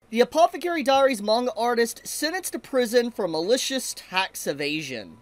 The Apothecary Diaries Manga Artist sentenced to prison for malicious tax evasion.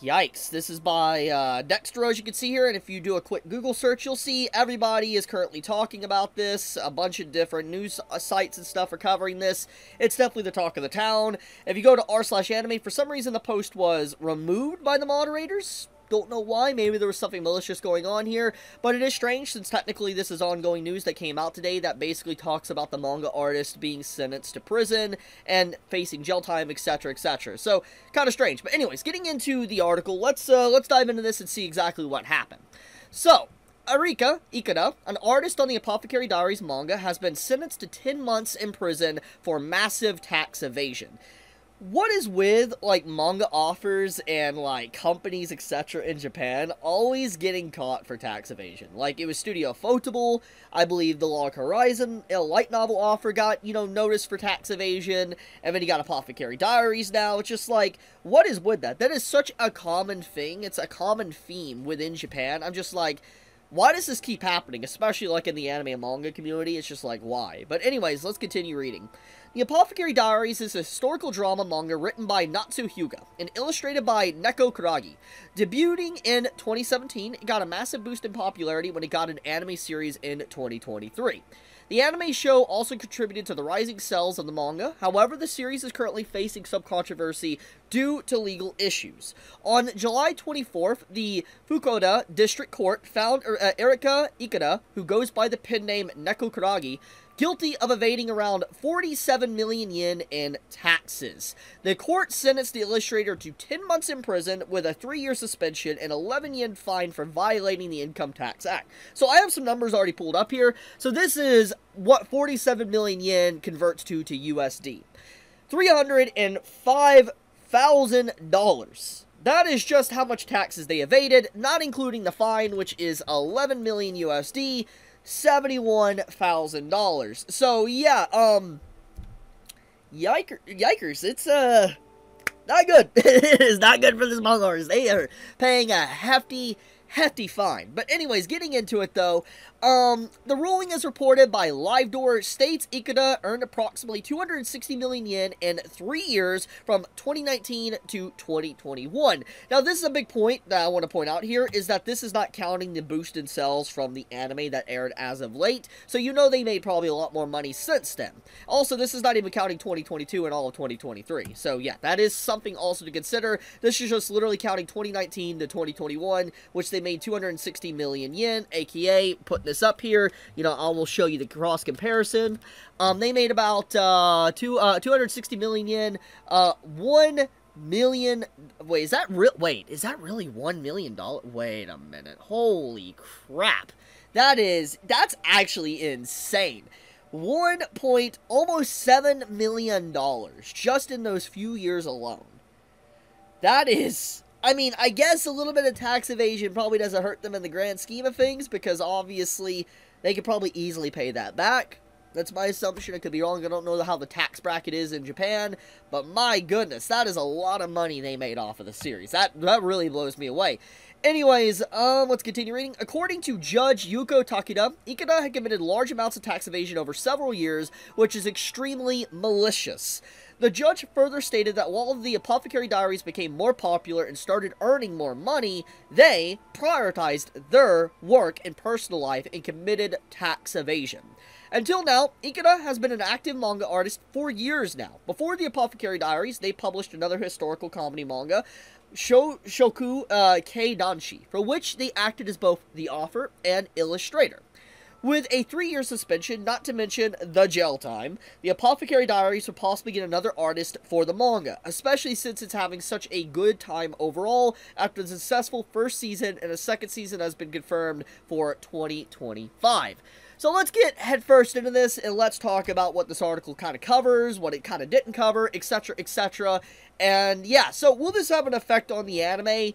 Yikes. This is by Dexter, as you can see here, and if you do a quick Google search, you'll see everybody is currently talking about this. A bunch of different news sites and stuff are covering this. It's definitely the talk of the town. If you go to r/anime, for some reason the post was removed by the moderators. Don't know why. Maybe there was something malicious going on here, but it is strange since technically this is ongoing news that came out today that basically talks about the manga artist being sentenced to prison and facing jail time, etc., etc. So, kind of strange. But anyways, getting into the article, let's dive into this and see exactly what happened. So, Arika Ikeda, an artist on the Apothecary Diaries manga, has been sentenced to 10 months in prison for massive tax evasion. What is with, like, manga authors and, like, companies, etc. in Japan always getting caught for tax evasion? Like, it was Studio Ufotable, I believe the Log Horizon, a light novel author got, noticed for tax evasion, and then you got Apothecary Diaries now. It's just like, what is with that? That is such a common thing. It's a common theme within Japan. I'm just like, why does this keep happening? Especially, like, in the anime and manga community. It's just like, why? But anyways, let's continue reading. The Apothecary Diaries is a historical drama manga written by Natsu Hyuga and illustrated by Neko Kuragi. Debuting in 2017, it got a massive boost in popularity when it got an anime series in 2023. The anime show also contributed to the rising sales of the manga. However, the series is currently facing some controversy due to legal issues. On July 24th, the Fukuoka District Court found Arika Ikeda, who goes by the pen name Neko Kuragi, guilty of evading around 47 million yen in taxes. The court sentenced the illustrator to 10 months in prison with a 3-year suspension and 11 yen fine for violating the Income Tax Act. So I have some numbers already pulled up here. So this is what 47 million yen converts to USD. $305,000. That is just how much taxes they evaded, not including the fine, which is 11 million USD. $71,000. So, yeah, yikers, it's, not good. It is not good for this manga artist. They are paying a hefty fine. But anyways, getting into it, though, the ruling is reported by LiveDoor states Ikeda earned approximately 260 million yen in 3 years from 2019 to 2021. Now, this is a big point that I want to point out here, is that this is not counting the boost in sales from the anime that aired as of late, so they made probably a lot more money since then. Also, this is not even counting 2022 and all of 2023, so yeah, that is something also to consider. This is just literally counting 2019 to 2021, which they made 260 million yen, aka, putting this up here, I will show you the cross comparison. They made about 260 million yen, 1 million, wait, is that really $1 million? Wait a minute, holy crap, that's actually insane. Almost $7 million just in those few years alone. That is, I mean, I guess a little bit of tax evasion probably doesn't hurt them in the grand scheme of things, because obviously they could probably easily pay that back. That's my assumption. I could be wrong. I don't know how the tax bracket is in Japan, but my goodness, that is a lot of money they made off of the series. That really blows me away. Anyways, let's continue reading. According to Judge Yuko Takeda, Ikeda had committed large amounts of tax evasion over several years, which is extremely malicious. The judge further stated that while the Apothecary Diaries became more popular and started earning more money, they prioritized their work and personal life and committed tax evasion. Until now, Ikeda has been an active manga artist for years now. Before the Apothecary Diaries, they published another historical comedy manga, Shoku Keidanshi, for which they acted as both the author and illustrator. With a 3-year suspension, not to mention the jail time, the Apothecary Diaries will possibly get another artist for the manga, especially since it's having such a good time overall after the successful first season, and a second season has been confirmed for 2025. So let's get headfirst into this, and let's talk about what this article kind of covers, what it kind of didn't cover, etc., etc. And yeah, so will this have an effect on the anime?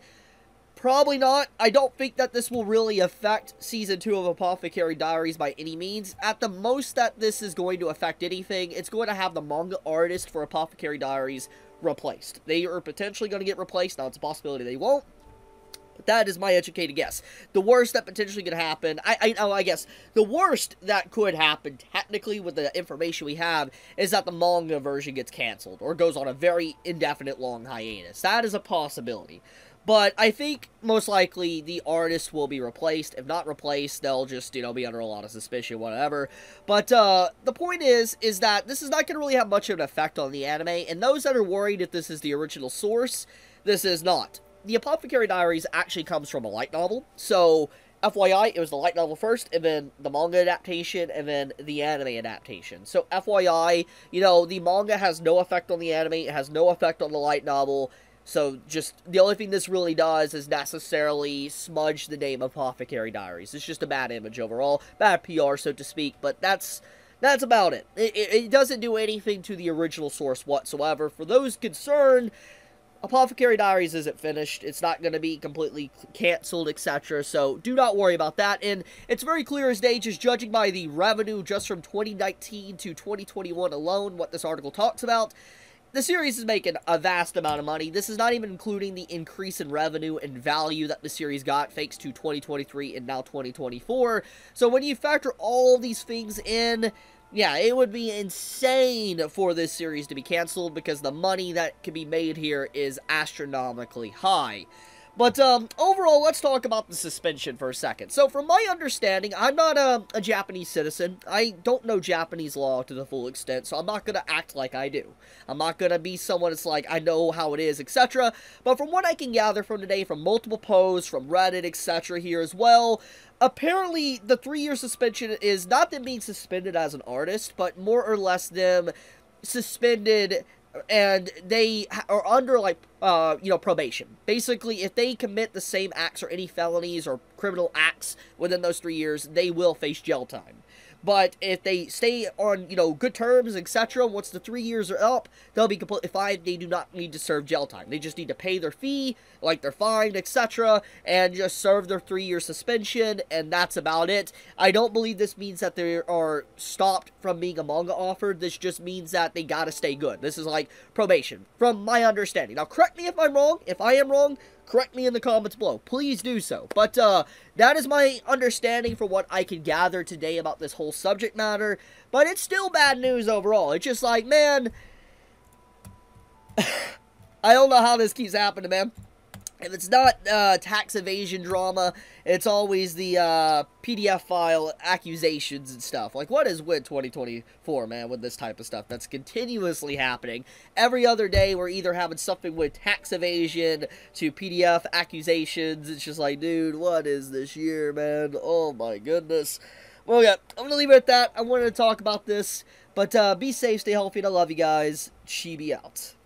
Probably not. I don't think that this will really affect Season 2 of Apothecary Diaries by any means. At the most that this is going to affect anything, it's going to have the manga artist for Apothecary Diaries replaced. They are potentially going to get replaced. Now, it's a possibility they won't. That is my educated guess. The worst that potentially could happen, I guess, the worst that could happen, technically, with the information we have, is that the manga version gets canceled, or goes on a very indefinite long hiatus. That is a possibility. But I think, most likely, the artist will be replaced. If not replaced, they'll just, you know, be under a lot of suspicion, whatever. But, the point is that this is not going to really have much of an effect on the anime, and those that are worried if this is the original source, this is not. The Apothecary Diaries actually comes from a light novel, so FYI, it was the light novel first, and then the manga adaptation, and then the anime adaptation. So FYI, you know, the manga has no effect on the anime, it has no effect on the light novel, so just, the only thing this really does is necessarily smudge the name Apothecary Diaries. It's just a bad image overall, bad PR, so to speak, but that's about it. It doesn't do anything to the original source whatsoever. For those concerned, Apothecary Diaries isn't finished. It's not going to be completely canceled, etc. So do not worry about that. And it's very clear as day, just judging by the revenue just from 2019 to 2021 alone, what this article talks about. The series is making a vast amount of money. This is not even including the increase in revenue and value that the series got thanks to 2023 and now 2024. So when you factor all these things in, yeah, it would be insane for this series to be canceled because the money that can be made here is astronomically high. But, overall, let's talk about the suspension for a second. So, from my understanding, I'm not a Japanese citizen. I don't know Japanese law to the full extent, so I'm not going to act like I do. I'm not going to be someone that's like, I know how it is, etc. But from what I can gather from today, from multiple posts, from Reddit, etc. here as well, apparently the 3-year suspension is not them being suspended as an artist, but more or less them suspended, and they are under, like, you know, probation. Basically, if they commit the same acts or any felonies or criminal acts within those 3 years, they will face jail time. But if they stay on, you know, good terms, etc., once the 3 years are up, they'll be completely fine. They do not need to serve jail time. They just need to pay their fee, like they're fined, etc., and just serve their 3-year suspension, and that's about it. I don't believe this means that they are stopped from being a manga author. This just means that they gotta stay good. This is like probation, from my understanding. Now, correct me if I'm wrong. If I am wrong, correct me in the comments below. Please do so. But, that is my understanding for what I can gather today about this whole subject matter. But it's still bad news overall. It's just like, man, I don't know how this keeps happening, man. If it's not tax evasion drama, it's always the PDF file accusations and stuff. Like, what is with 2024, man, with this type of stuff that's continuously happening? Every other day, we're either having something with tax evasion to PDF accusations. It's just like, dude, what is this year, man? Oh, my goodness. Well, yeah, I'm going to leave it at that. I wanted to talk about this. But be safe, stay healthy, and I love you guys. Chibi out.